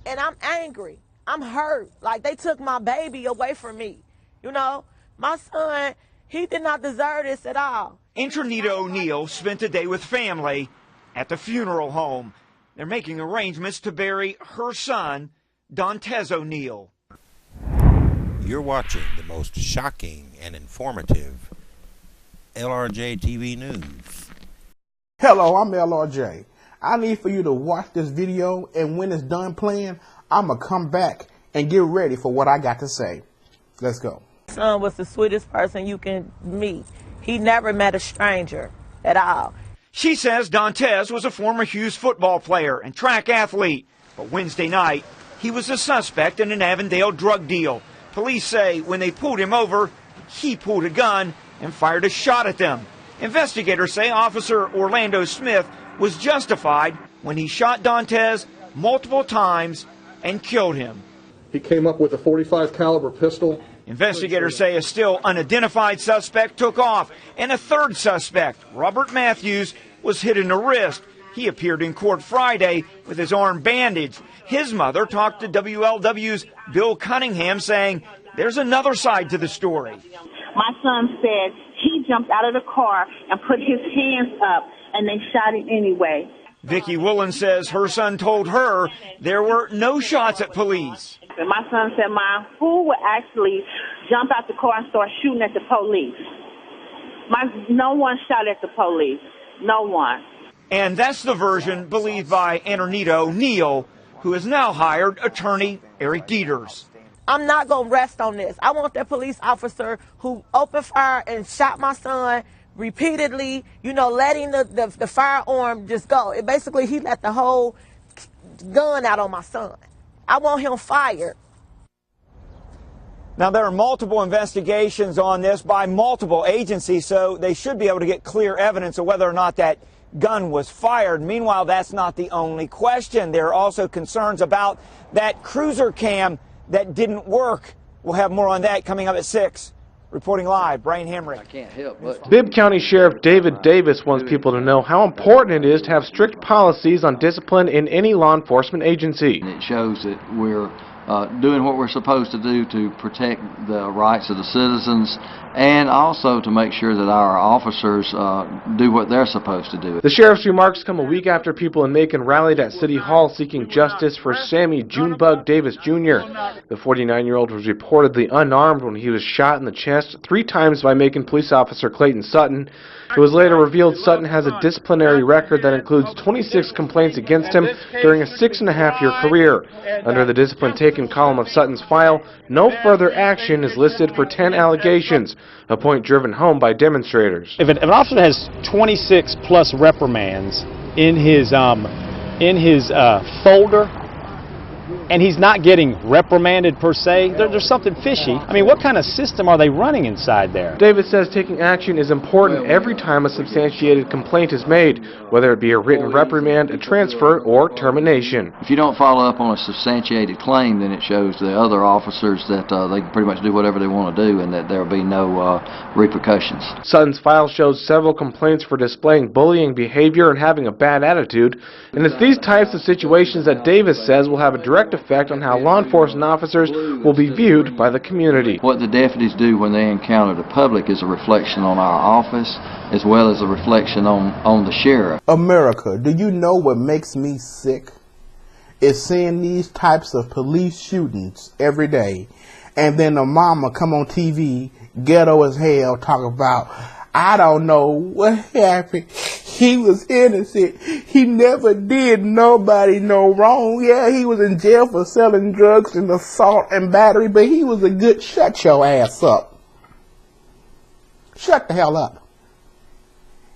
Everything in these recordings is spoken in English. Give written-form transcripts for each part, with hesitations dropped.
and I'm angry. I'm hurt. Like, they took my baby away from me. You know, my son, he did not deserve this at all. Internita O'Neill spent the day with family at the funeral home. They're making arrangements to bury her son, Dantes O'Neill. You're watching the most shocking and informative LRJ TV News. Hello, I'm LRJ. I need for you to watch this video, and when it's done playing, I'm going to come back and get ready for what I got to say. Let's go. My son was the sweetest person you can meet. He never met a stranger at all. She says Dantes was a former Hughes football player and track athlete. But Wednesday night, he was a suspect in an Avondale drug deal. Police say when they pulled him over, he pulled a gun and fired a shot at them. Investigators say Officer Orlando Smith was justified when he shot Dantes multiple times and killed him. He came up with a .45 caliber pistol. Investigators say a still unidentified suspect took off, and a third suspect, Robert Matthews, was hit in the wrist. He appeared in court Friday with his arm bandaged. His mother talked to WLW's Bill Cunningham, saying there's another side to the story. My son said he jumped out of the car and put his hands up, and they shot him anyway. Vicki Woolen says her son told her there were no shots at police. And my son said, "Mom, who would actually jump out the car and start shooting at the police?" No one shot at the police. No one. And that's the version believed by Internita O'Neill, who has now hired attorney Eric Dieters. I'm not going to rest on this. I want that police officer who opened fire and shot my son repeatedly, letting the firearm just go. Basically, he let the whole gun out on my son. I want him fired. Now, there are multiple investigations on this by multiple agencies, so they should be able to get clear evidence of whether or not that gun was fired. Meanwhile, that's not the only question. There are also concerns about that cruiser cam that didn't work. We'll have more on that coming up at 6. Reporting live, Brian Hemrick. I can't help but. Bibb County Sheriff David Davis wants people to know how important it is to have strict policies on discipline in any law enforcement agency. It shows that we're doing what we're supposed to do to protect the rights of the citizens, and also to make sure that our officers do what they're supposed to do. The sheriff's remarks come a week after people in Macon rallied at City Hall seeking justice for Sammy Junebug Davis Jr. The 49-year-old was reportedly unarmed when he was shot in the chest 3 times by Macon police officer Clayton Sutton. It was later revealed Sutton has a disciplinary record that includes 26 complaints against him during a 6.5-year career. Under the discipline taken column of Sutton's file, no further action is listed for 10 allegations, a point driven home by demonstrators. If an officer has 26 plus reprimands in his folder, and he's not getting reprimanded per se, there's something fishy. I mean, what kind of system are they running inside there? Davis says taking action is important every time a substantiated complaint is made, whether it be a written reprimand, a transfer, or termination. If you don't follow up on a substantiated claim, then it shows the other officers that they can pretty much do whatever they want to do, and that there will be no repercussions. Sutton's file shows several complaints for displaying bullying behavior and having a bad attitude, and it's these types of situations that Davis says will have a direct effect on how law enforcement officers will be viewed by the community. What the deputies do when they encounter the public is a reflection on our office, as well as a reflection on the sheriff. America, do you know what makes me sick? Is seeing these types of police shootings every day, and then the mama come on TV, ghetto as hell, talk about, I don't know what happened. He was innocent. He never did nobody no wrong. Yeah, he was in jail for selling drugs and assault and battery, but he was a good, shut your ass up. Shut the hell up.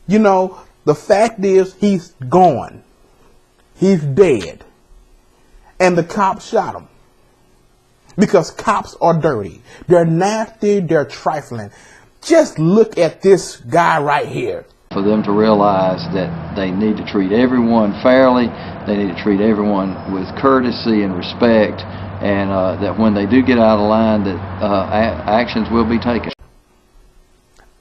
You know, the fact is he's gone. He's dead. And the cops shot him. Because cops are dirty. They're nasty. They're trifling. Just look at this guy right here. For them to realize that they need to treat everyone fairly, they need to treat everyone with courtesy and respect, and that when they do get out of line, that actions will be taken.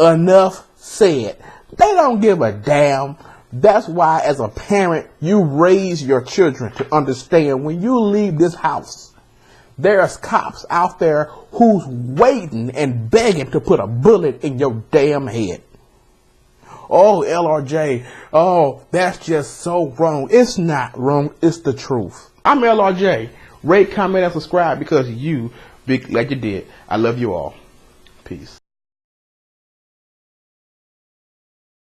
Enough said. They don't give a damn. That's why, as a parent, you raise your children to understand when you leave this house, there's cops out there who's waiting and begging to put a bullet in your damn head. Oh, LRJ, oh, that's just so wrong. It's not wrong. It's the truth. I'm LRJ. Rate, comment, and subscribe because you, big like you did. I love you all. Peace.